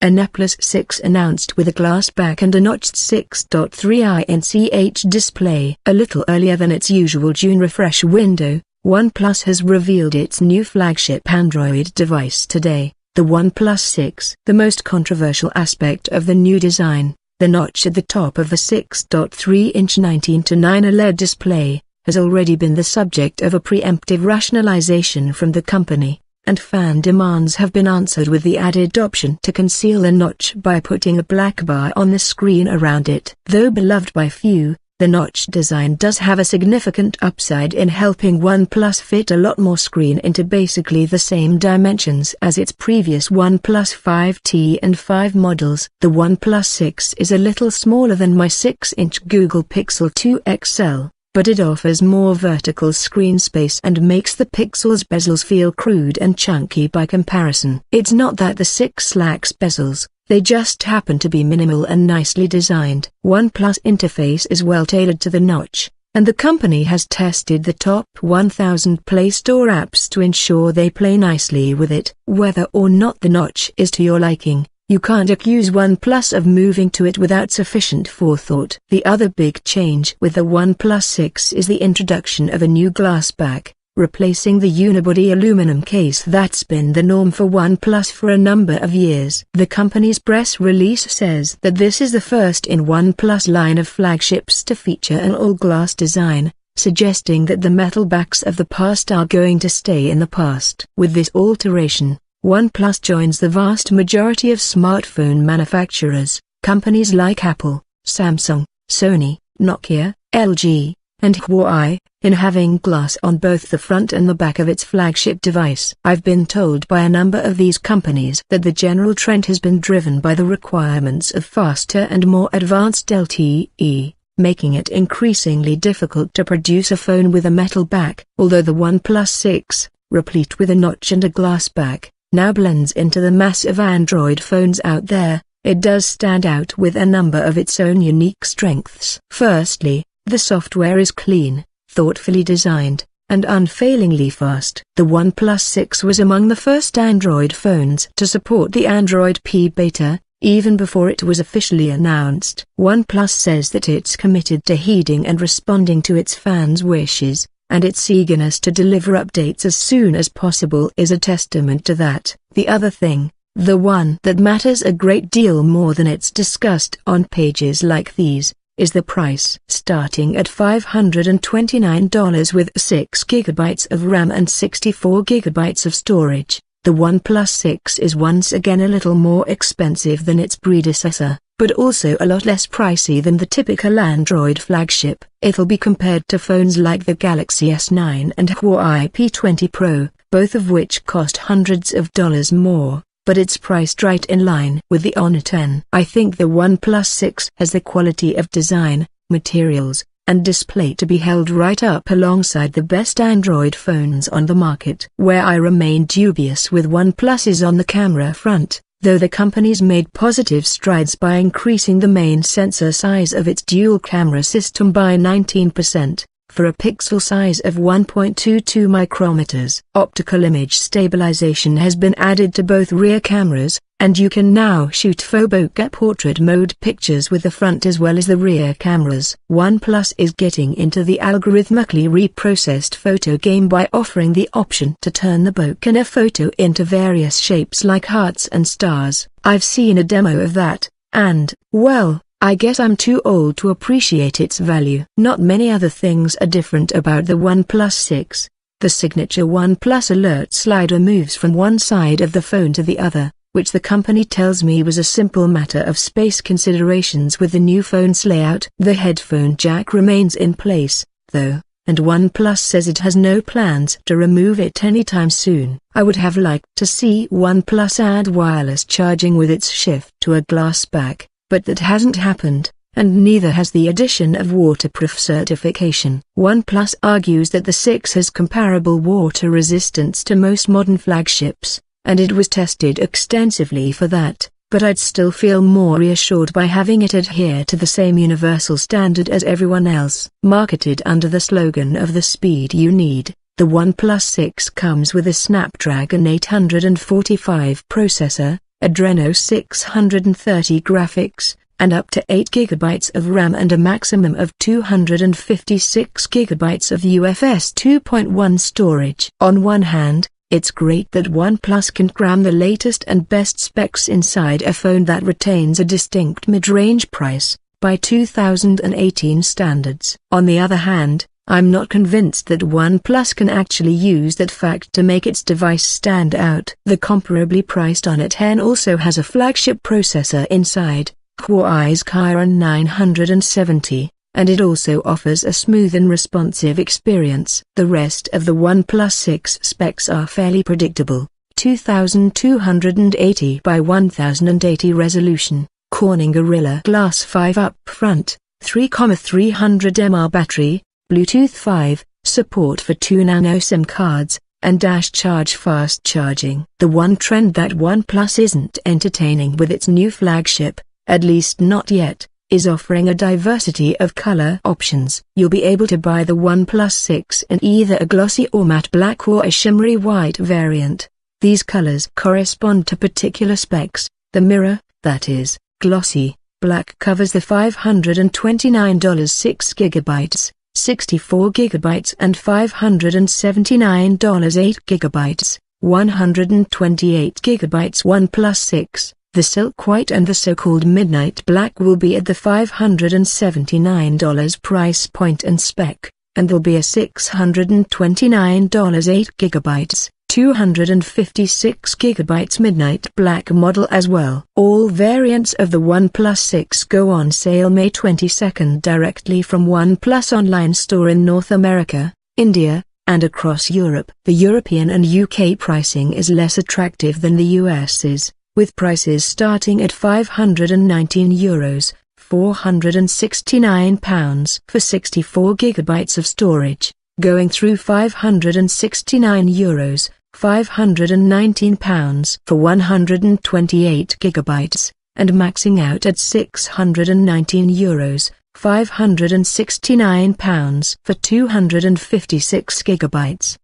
A OnePlus 6 announced with a glass back and a notched 6.3-inch display. A little earlier than its usual June refresh window, OnePlus has revealed its new flagship Android device today, the OnePlus 6. The most controversial aspect of the new design, the notch at the top of the 6.3-inch 19:9 OLED display, has already been the subject of a preemptive rationalization from the company, and fan demands have been answered with the added option to conceal the notch by putting a black bar on the screen around it. Though beloved by few, the notch design does have a significant upside in helping OnePlus fit a lot more screen into basically the same dimensions as its previous OnePlus 5T and 5 models. The OnePlus 6 is a little smaller than my 6-inch Google Pixel 2 XL, but it offers more vertical screen space and makes the Pixel's bezels feel crude and chunky by comparison. It's not that the 6 lacks bezels, they just happen to be minimal and nicely designed. OnePlus interface is well tailored to the notch, and the company has tested the top 1,000 Play Store apps to ensure they play nicely with it. Whether or not the notch is to your liking, you can't accuse OnePlus of moving to it without sufficient forethought. The other big change with the OnePlus 6 is the introduction of a new glass back, replacing the unibody aluminum case that's been the norm for OnePlus for a number of years. The company's press release says that this is the first in OnePlus line of flagships to feature an all-glass design, suggesting that the metal backs of the past are going to stay in the past. With this alteration, OnePlus joins the vast majority of smartphone manufacturers, companies like Apple, Samsung, Sony, Nokia, LG, and Huawei, in having glass on both the front and the back of its flagship device. I've been told by a number of these companies that the general trend has been driven by the requirements of faster and more advanced LTE, making it increasingly difficult to produce a phone with a metal back. Although the OnePlus 6, replete with a notch and a glass back, now blends into the mass of Android phones out there, it does stand out with a number of its own unique strengths. Firstly, the software is clean, thoughtfully designed, and unfailingly fast. The OnePlus 6 was among the first Android phones to support the Android P beta, even before it was officially announced. OnePlus says that it's committed to heeding and responding to its fans' wishes, and its eagerness to deliver updates as soon as possible is a testament to that. The other thing, the one that matters a great deal more than it's discussed on pages like these, is the price. Starting at $529 with 6 GB of RAM and 64 GB of storage, the OnePlus 6 is once again a little more expensive than its predecessor, but also a lot less pricey than the typical Android flagship. It'll be compared to phones like the Galaxy S9 and Huawei P20 Pro, both of which cost hundreds of dollars more, but it's priced right in line with the Honor 10. I think the OnePlus 6 has the quality of design, materials, and display to be held right up alongside the best Android phones on the market. Where I remain dubious with OnePlus is on the camera front, though the company's made positive strides by increasing the main sensor size of its dual camera system by 19%, for a pixel size of 1.22 micrometers. Optical image stabilization has been added to both rear cameras, and you can now shoot faux bokeh portrait mode pictures with the front as well as the rear cameras. OnePlus is getting into the algorithmically reprocessed photo game by offering the option to turn the bokeh photo into various shapes like hearts and stars. I've seen a demo of that, and, well, I guess I'm too old to appreciate its value. Not many other things are different about the OnePlus 6. The signature OnePlus alert slider moves from one side of the phone to the other, which the company tells me was a simple matter of space considerations with the new phone's layout. The headphone jack remains in place, though, and OnePlus says it has no plans to remove it anytime soon. I would have liked to see OnePlus add wireless charging with its shift to a glass back, but that hasn't happened, and neither has the addition of waterproof certification. OnePlus argues that the 6 has comparable water resistance to most modern flagships, and it was tested extensively for that, but I'd still feel more reassured by having it adhere to the same universal standard as everyone else. Marketed under the slogan of the speed you need, the OnePlus 6 comes with a Snapdragon 845 processor, Adreno 630 graphics, and up to 8 GB of RAM and a maximum of 256 GB of UFS 2.1 storage. On one hand, it's great that OnePlus can cram the latest and best specs inside a phone that retains a distinct mid-range price, by 2018 standards. On the other hand, I'm not convinced that OnePlus can actually use that fact to make its device stand out. The comparably priced Honor 10 also has a flagship processor inside, Huawei's Kirin 970, and it also offers a smooth and responsive experience. The rest of the OnePlus 6 specs are fairly predictable: 2280 by 1080 resolution, Corning Gorilla Glass 5 up front, 3,300 mAh battery, Bluetooth 5, support for 2 nano SIM cards, and dash charge fast charging. The one trend that OnePlus isn't entertaining with its new flagship, at least not yet, is offering a diversity of color options. You'll be able to buy the OnePlus 6 in either a glossy or matte black or a shimmery white variant. These colors correspond to particular specs. The mirror, that is, glossy black, covers the $529 6 GB, 64 GB and $579 8 GB, 128 GB. OnePlus 6, the Silk White and the so-called Midnight Black will be at the $579 price point and spec, and there'll be a $629 8 GB, 256 GB Midnight Black model as well. All variants of the OnePlus 6 go on sale May 22 directly from OnePlus online store in North America, India, and across Europe. The European and UK pricing is less attractive than the US's, with prices starting at €519, £469 for 64 GB of storage, going through €569, £519 for 128 GB, and maxing out at €619, £569 for 256 GB.